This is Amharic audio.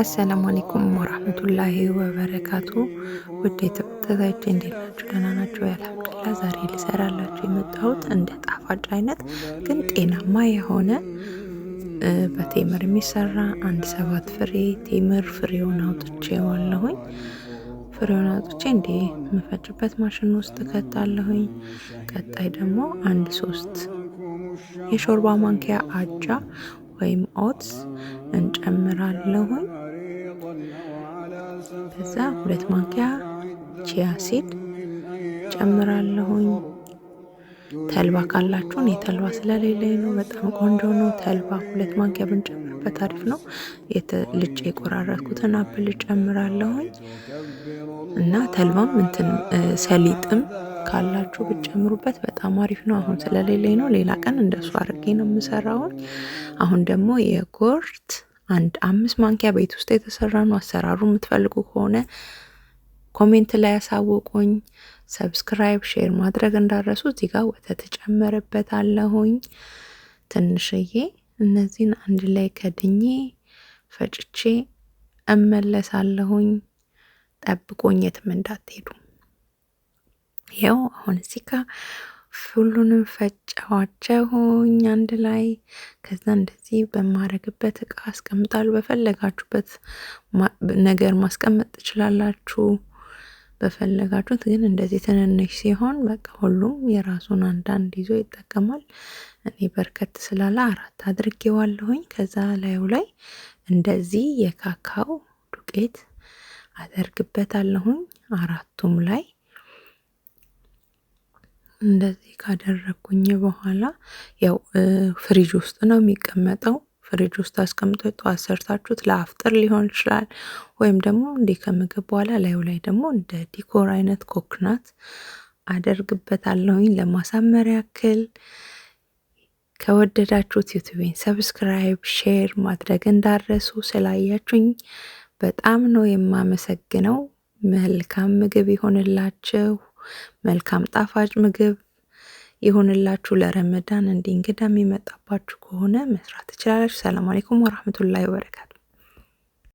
አሰላሙ አለይኩም ወራህመቱላሂ ወበረካቱ። ውድ ተከታታዮቼ እንዴት ናችሁ? ደህና ናችሁ? አልሐምዱሊላህ። ዛሬ ልሰራላችሁ የመጣሁት እንደ ጣፋጭ አይነት ግን ጤናማ የሆነ በቴምር የሚሰራ አንድ 7 ፍሬ ቴምር ፍሬውን አውጥቼዋለሁኝ። ፍሬውን አውጥቼ እንዴ የምፈጭበት ማሽን ውስጥ ከታለሁኝ። ቀጣይ ደግሞ አንድ 3 የሾርባ ማንኪያ አጃ ወይም ኦትስ እንጨምራለሁኝ። ከዛ 2 ማንኪያ ቺያ ሲድ ጨምራለሁኝ። ተልባ ካላችሁ እኔ ተልባ ስለሌለኝ ነው። በጣም ቆንጆ ነው። ተልባ 2 ማንኪያ ብንጨምርበት አሪፍ ነው። ልጬ የቆራረጥኩትን አፕል ጨምራለሁኝ እና ተልባም ሰሊጥም ካላችሁ ብትጨምሩበት በጣም አሪፍ ነው። አሁን ስለሌለኝ ነው። ሌላ ቀን እንደሱ አድርጌ ነው የምሰራው። አሁን ደግሞ የጎርት 5 ማንኪያ ቤት ውስጥ የተሰራ ነው። አሰራሩ የምትፈልጉ ከሆነ ኮሜንት ላይ ያሳውቁኝ። ሰብስክራይብ፣ ሼር ማድረግ እንዳረሱ። እዚህ ጋር ወተት ጨምርበታለሁኝ ትንሽዬ። እነዚህን አንድ ላይ ከድኜ ፈጭቼ እመለሳለሁኝ። ጠብቆኝ የትም እንዳትሄዱ። ያው አሁን እዚህ ጋር ሁሉንም ፈጨዋቸውኝ አንድ ላይ። ከዛ እንደዚህ በማረግበት እቃ አስቀምጣለሁ። በፈለጋችሁበት ነገር ማስቀመጥ ትችላላችሁ። በፈለጋችሁት ግን እንደዚህ ትንንሽ ሲሆን በቃ ሁሉም የራሱን አንዳንድ ይዞ ይጠቀማል። እኔ በርከት ስላለ 4 አድርጌዋለሁኝ። ከዛ ላዩ ላይ እንደዚህ የካካው ዱቄት አደርግበታለሁኝ 4ቱም ላይ እንደዚህ ካደረኩኝ በኋላ ያው ፍሪጅ ውስጥ ነው የሚቀመጠው። ፍሪጅ ውስጥ አስቀምጦ ጠዋት ሰርታችሁት ለአፍጥር ሊሆን ይችላል። ወይም ደግሞ እንዲህ ከምግብ በኋላ ላዩ ላይ ደግሞ እንደ ዲኮር አይነት ኮክናት አደርግበታለሁኝ ለማሳመር ያክል። ከወደዳችሁት ዩቲዩብን ሰብስክራይብ፣ ሼር ማድረግ እንዳረሱ። ስላያችሁኝ በጣም ነው የማመሰግነው። መልካም ምግብ ይሆንላችሁ። መልካም ጣፋጭ ምግብ ይሆንላችሁ። ለረመዳን እንዲህ እንግዳ የሚመጣባችሁ ከሆነ መስራት ትችላላችሁ። ሰላም አለይኩም ወራህመቱላሂ ወበረካቱ።